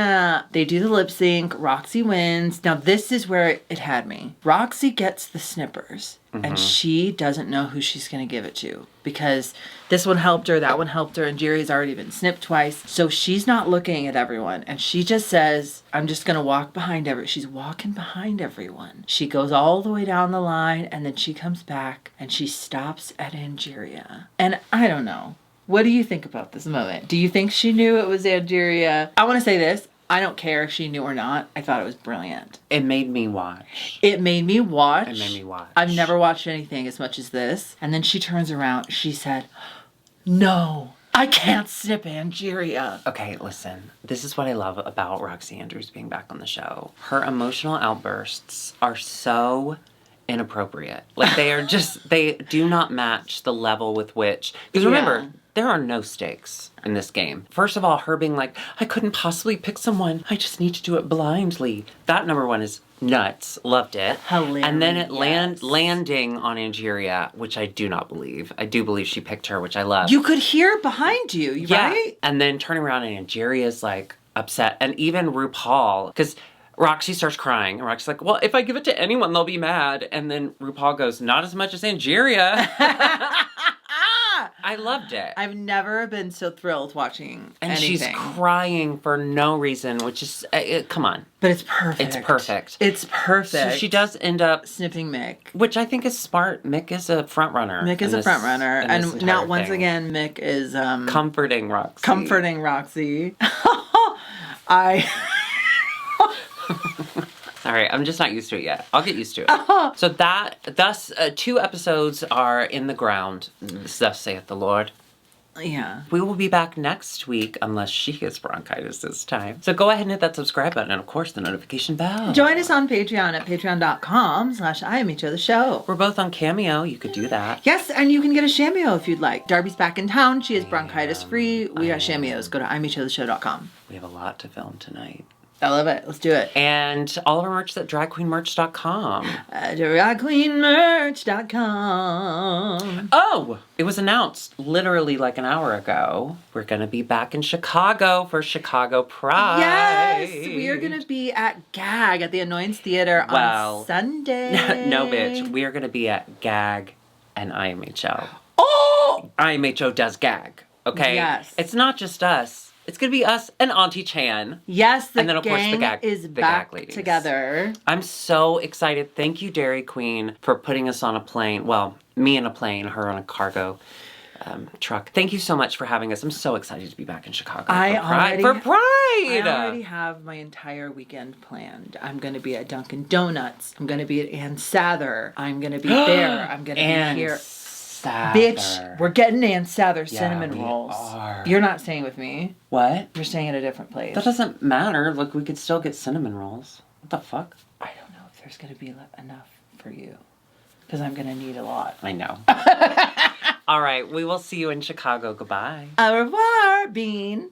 They do the lip sync. Roxy wins. Now this is where it had me. Roxy gets the snippers. Mm-hmm. And she doesn't know who she's going to give it to. Because this one helped her, that one helped her, and Jerry's already been snipped twice. So she's not looking at everyone. And she just says, I'm just going to walk behind everyone. She's walking behind everyone. She goes all the way down the line, and then she comes back, and she stops at Angeria. And I don't know. What do you think about this moment? Do you think she knew it was Angeria? I want to say this. I don't care if she knew or not. I thought it was brilliant. It made me watch. It made me watch. I've never watched anything as much as this. And then she turns around. She said, no. I can't snip Angeria. Okay, listen. This is what I love about Roxy Andrews being back on the show. Her emotional outbursts are so inappropriate. Like, they are just, they do not match the level with which, because remember, there are no stakes in this game. First of all, her being like, I couldn't possibly pick someone. I just need to do it blindly. That number one is nuts. Loved it. Hilarious. And then it landing on Angeria, which I do not believe. I do believe she picked her, which I love. You could hear behind you, right? And then turning around and Angeria's like upset. And even RuPaul, because Roxy starts crying. And Roxy's like, well, if I give it to anyone, they'll be mad. And then RuPaul goes, not as much as Angeria. I loved it. I've never been so thrilled watching anything. She's crying for no reason, which is, come on. But it's perfect. It's perfect. It's perfect. So she does end up snipping Mick. Which I think is smart. Mick is a front runner. Mick is a front runner. And now, once again, Mick is... comforting Roxy. Comforting Roxy. All right, I'm just not used to it yet. I'll get used to it. So thus, 2 episodes are in the ground, thus saith the Lord. Yeah. We will be back next week, unless she gets bronchitis this time. So go ahead and hit that subscribe button, and of course, the notification bell. Join us on Patreon at patreon.com/IMHOtheSHOW. We're both on Cameo. You could do that. Yes, and you can get a Cameo if you'd like. Darby's back in town. She is bronchitis free. We got Cameos. Go to IMHOtheSHOW.com. We have a lot to film tonight. I love it. Let's do it. And all of our merch is at dragqueenmerch.com. Dragqueenmerch.com. Oh, it was announced literally like an hour ago. We're going to be back in Chicago for Chicago Pride. Yes, we are going to be at GAG at the Annoyance Theater on Sunday. No, bitch. We are going to be at GAG and IMHO. Oh! IMHO does GAG, okay? Yes. It's not just us. It's going to be us and Auntie Chan. Yes, the and then, of course, the gag is back ladies. together. I'm so excited. Thank you, Dairy Queen, for putting us on a plane. Well, me in a plane, her on a cargo truck. Thank you so much for having us. I'm so excited to be back in Chicago for Pride. I already have my entire weekend planned. I'm going to be at Dunkin' Donuts. I'm going to be at Ann Sather. I'm going to be there. I'm going to be here. Sather. Bitch, we're getting Ann Sather cinnamon rolls. Are. You're not staying with me. What? You're staying at a different place. That doesn't matter. Look, we could still get cinnamon rolls. What the fuck? I don't know if there's going to be enough for you. Because I'm going to need a lot. I know. All right, we will see you in Chicago. Goodbye. Au revoir, Bean.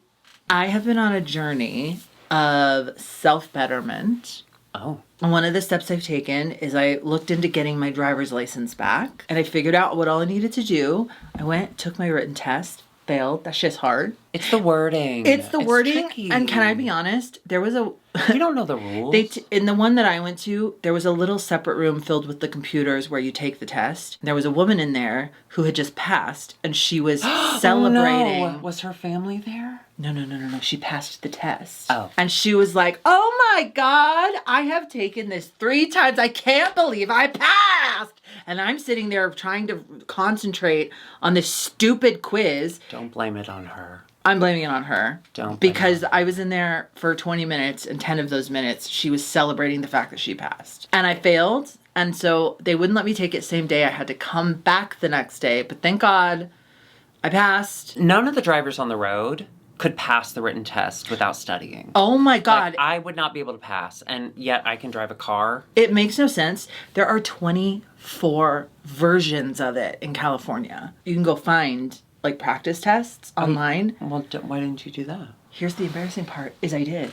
I have been on a journey of self-betterment. Oh. And one of the steps I've taken is I looked into getting my driver's license back. And I figured out what all I needed to do. I went, took my written test, failed. That shit's hard. It's the wording. It's the wording. Tricky. And can I be honest? There was a... We don't know the rules. In the one that I went to, there was a little separate room filled with the computers where you take the test. There was a woman in there who had just passed, and she was celebrating. Oh, no. Was her family there? No. She passed the test. Oh. And she was like, oh my God, I have taken this 3 times. I can't believe I passed. And I'm sitting there trying to concentrate on this stupid quiz. Don't blame it on her. I'm blaming it on her. Because I was in there for 20 minutes, and 10 of those minutes, she was celebrating the fact that she passed. And I failed, and so they wouldn't let me take it same day. I had to come back the next day, but thank God I passed. None of the drivers on the road could pass the written test without studying. Oh my God. Like, I would not be able to pass, and yet I can drive a car. It makes no sense. There are 24 versions of it in California. You can go find practice tests online. Well, why didn't you do that? Here's the embarrassing part, is I did.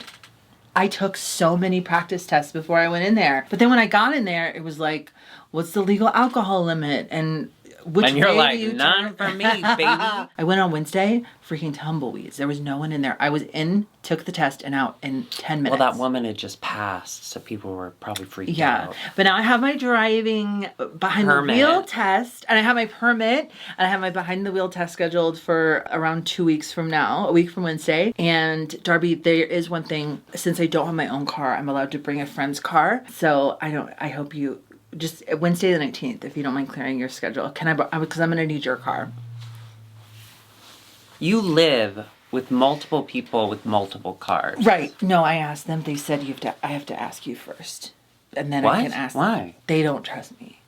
I took so many practice tests before I went in there. But then when I got in there, it was like, what's the legal alcohol limit? And which and you're way like, do you none for me, baby. I went on Wednesday, freaking tumbleweeds. There was no one in there. I was in, took the test, and out in 10 minutes. Well, that woman had just passed, so people were probably freaked out. But now I have my driving behind the wheel test, and I have my permit, and I have my behind the wheel test scheduled for around 2 weeks from now, a week from Wednesday. And Darby, there is one thing, since I don't have my own car, I'm allowed to bring a friend's car. So I hope you... Just Wednesday the 19th, if you don't mind clearing your schedule. Because I'm going to need your car. You live with multiple people with multiple cars. Right. No, I asked them. They said I have to ask you first. And then I can ask them. Why? They don't trust me.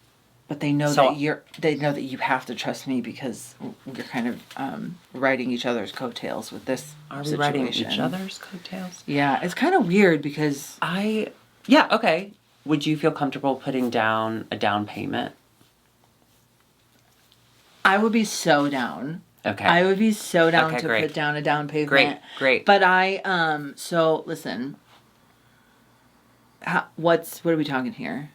but they know So- they know that you have to trust me because you're kind of riding each other's coattails with this Are we situation. riding each other's coattails? Yeah, it's kind of weird because Yeah, okay. Would you feel comfortable putting down a down payment? I would be so down. Okay. I would be so down Okay, to great. put down a down payment. Great. But so listen. What are we talking here?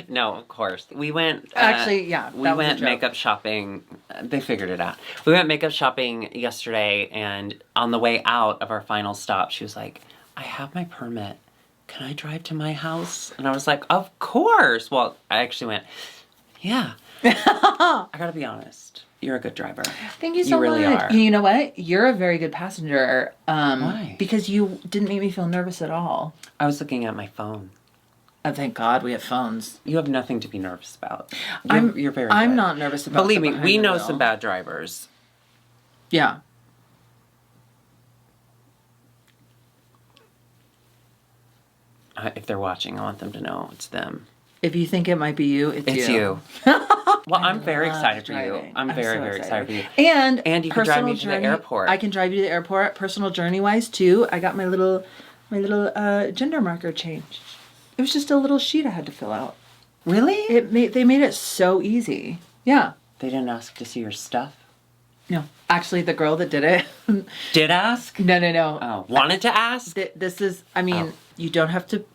No, of course. We went... Actually, yeah. We went makeup shopping. They figured it out. We went makeup shopping yesterday, and on the way out of our final stop, she was like, I have my permit. Can I drive to my house? And I was like, of course. Well, I actually went, yeah. I gotta be honest. You're a good driver. Thank you so much. You really are. You know what? You're a very good passenger. Why? Because you didn't make me feel nervous at all. I was looking at my phone. Oh, thank God we have phones. You have nothing to be nervous about. You're very I'm good. not nervous about Believe the me, behind we the know wheel. some bad drivers. Yeah. If they're watching, I want them to know it's them. If you think it might be you, it's you. Well, I'm very love excited for you. driving. I'm very, so very excited for you. And you can drive personal me to the airport. I can drive you to the airport. Personal journey wise too. I got my little gender marker changed. It was just a little sheet I had to fill out. Really? They made it so easy. Yeah. They didn't ask to see your stuff? No. Actually, the girl that did it. Did ask? No. Oh, wanted to ask? This is. I mean, you don't have to.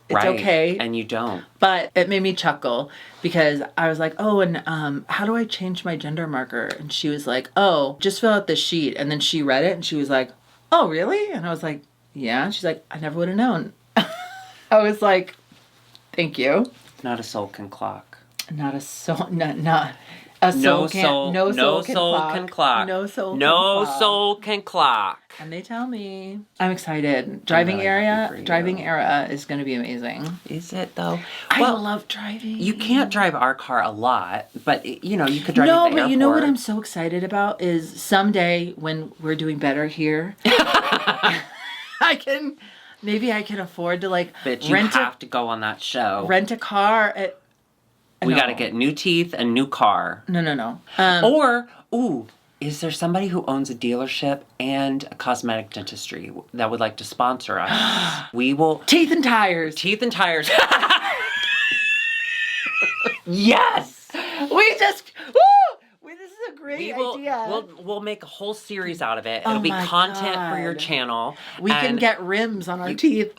It's Right. okay. And you don't. But it made me chuckle because I was like, oh, and how do I change my gender marker? And she was like, oh, just fill out this sheet. And then she read it and she was like, oh, really? And I was like, yeah. And she's like, I never would have known. I was like, thank you. Not a soul can clock. Not a soul, not a soul can, no soul can clock. No soul can clock. And they tell me. I'm excited. Driving really happy for you. Driving era is going to be amazing. Is it though? I love driving. You can't drive our car a lot, but you know, you could drive No, to the but airport. you know what I'm so excited about is someday when we're doing better here, maybe I can afford to like Bitch, you have to go on that show. rent a car at. We no. got to get new teeth and new car. No. Is there somebody who owns a dealership and a cosmetic dentistry that would like to sponsor us? We will... Teeth and tires. Teeth and tires. Yes! This is a great idea. We'll make a whole series out of it. Oh It'll be my content for your God. channel. We can get rims on our teeth.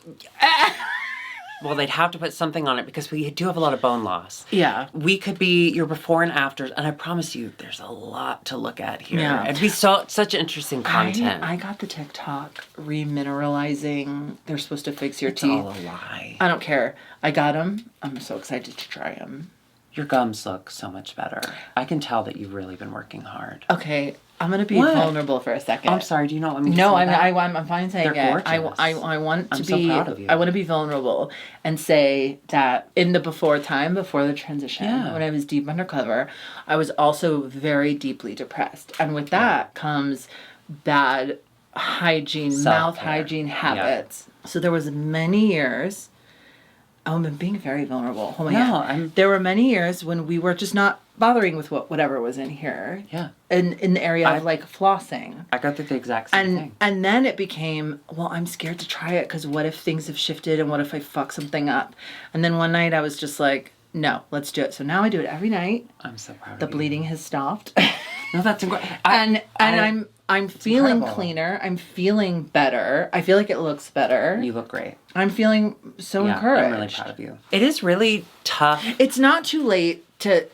Well, they'd have to put something on it because we do have a lot of bone loss. Yeah. We could be your before and afters, and I promise you, there's a lot to look at here. Yeah. It'd be such interesting content. I got the TikTok remineralizing. They're supposed to fix your It's teeth. all a lie. I don't care. I got them. I'm so excited to try them. Your gums look so much better. I can tell that you've really been working hard. Okay, I'm gonna be What? vulnerable for a second. Oh, I'm sorry. Do you not want me to No, say that? I'm fine saying They're it. gorgeous. I want to I'm be. so proud of you. I want to be vulnerable and say that in the before the transition, Yeah. when I was deep undercover, I was also very deeply depressed, and with that comes bad hygiene, mouth Self-care. hygiene Yeah. habits. So there was many years. Oh, I'm being very vulnerable. Oh my No, God. There were many years when we were just not bothering with whatever was in here. Yeah. In the area of like flossing. I got through the exact same thing. And then it became, well, I'm scared to try it because what if things have shifted and what if I fuck something up? And then one night I was just like, no, let's do it. So now I do it every night. I'm so proud The of you. bleeding has stopped. No, that's incredible. I'm feeling incredible. cleaner. I'm feeling better. I feel like it looks better. You look great. I'm feeling so encouraged. I'm really proud of you. It is really tough. It's not too late to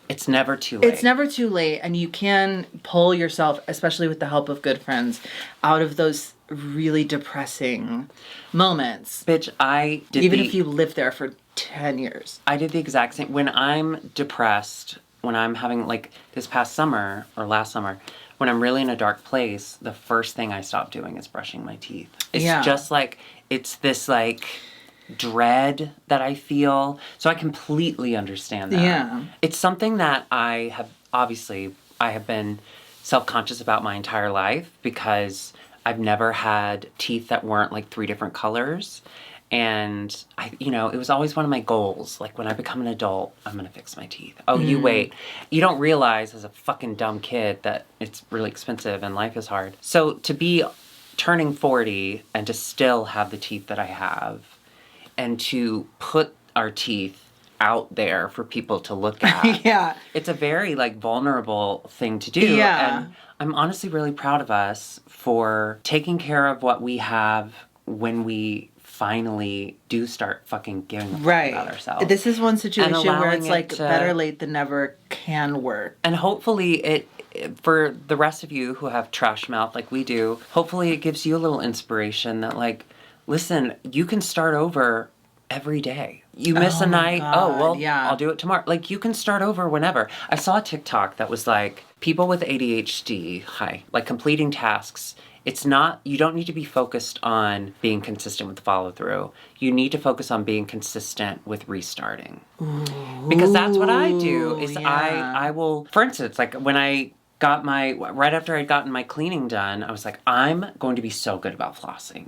It's never too late. It's never too late, and you can pull yourself, especially with the help of good friends, out of those really depressing moments. Bitch, I did Even if you live there for 10 years. I did the exact same. When I'm depressed, when I'm having, like, this past summer, or last summer, when I'm really in a dark place, the first thing I stop doing is brushing my teeth. It's just like, it's this, like, dread that I feel. So I completely understand that. Yeah. It's something that I have been self-conscious about my entire life because I've never had teeth that weren't like 3 different colors. And it was always one of my goals. Like, when I become an adult, I'm going to fix my teeth. Oh, you wait. You don't realize as a fucking dumb kid that it's really expensive and life is hard. So to be turning 40 and to still have the teeth that I have, and to put our teeth out there for people to look at. Yeah. It's a very, like, vulnerable thing to do. Yeah. And I'm honestly really proud of us for taking care of what we have when we finally do start fucking giving a fuck about ourselves. This is one situation where it's like to, better late than never can work. And hopefully for the rest of you who have trash mouth like we do, hopefully it gives you a little inspiration that, like, listen, you can start over every day. You miss a night, yeah. I'll do it tomorrow. Like, you can start over whenever. I saw a TikTok that was like, people with ADHD, like completing tasks, it's not, you don't need to be focused on being consistent with the follow through. You need to focus on being consistent with restarting. Ooh, because that's what I do, is I will, for instance, like when I got right after I'd gotten my cleaning done, I was like, I'm going to be so good about flossing,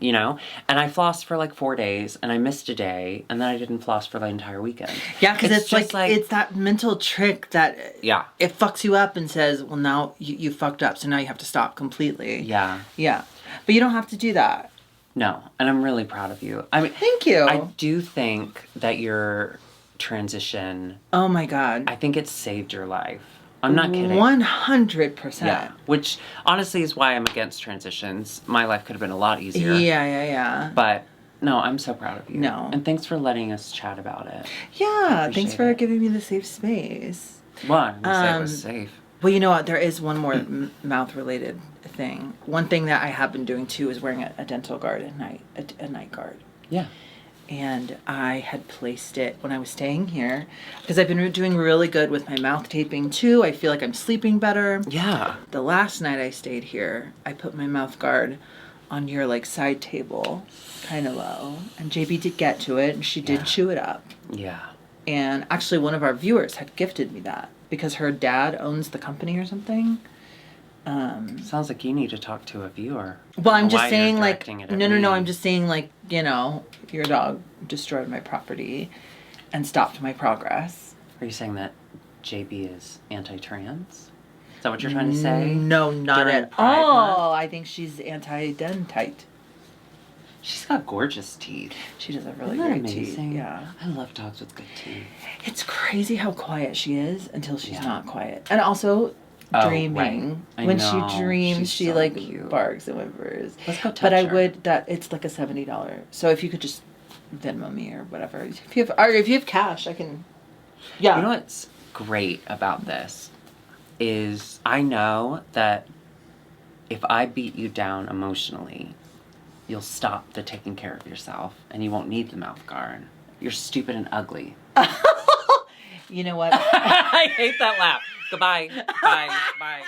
And I flossed for like 4 days, and I missed a day, and then I didn't floss for the entire weekend. Yeah, because it's like, it's that mental trick that it fucks you up and says, well, now you fucked up, so now you have to stop completely. Yeah. Yeah. But you don't have to do that. No, and I'm really proud of you. I mean, thank you. I do think that your transition, oh my God, I think it saved your life. I'm not kidding. 100%. Yeah, which honestly is why I'm against transitions. My life could have been a lot easier. Yeah. But no, I'm so proud of you. No. And thanks for letting us chat about it. Yeah, thanks for giving me the safe space. Well, I'm gonna say it was safe. Well, you know what? There is one more mouth-related thing. One thing that I have been doing too is wearing a dental guard at night, a night guard. Yeah. And I had placed it when I was staying here because I've been doing really good with my mouth taping too. I feel like I'm sleeping better. Yeah. The last night I stayed here, I put my mouth guard on your like side table, kind of low, and JB did get to it, and she did chew it up. Yeah. And actually, one of our viewers had gifted me that because her dad owns the company or something. Sounds like you need to talk to a viewer. Well, I'm just saying, like, no. I'm just saying, like, your dog destroyed my property and stopped my progress. Are you saying that JB is anti-trans? Is that what you're trying to say? No, not at all. I think she's anti-dentite. She's got gorgeous teeth. She does have really great teeth. Yeah. I love dogs with good teeth. It's crazy how quiet she is until she's not quiet. And also dreaming. Right. When she dreams, she so cute. barks and whimpers. Let's go touch But her. It's like a $70. So if you could just Venmo me or whatever. If you have cash, I can. Yeah. You know what's great about this is I know that if I beat you down emotionally, you'll stop the taking care of yourself and you won't need the mouth guard. You're stupid and ugly. You know what? I hate that laugh. Goodbye. Bye. Bye.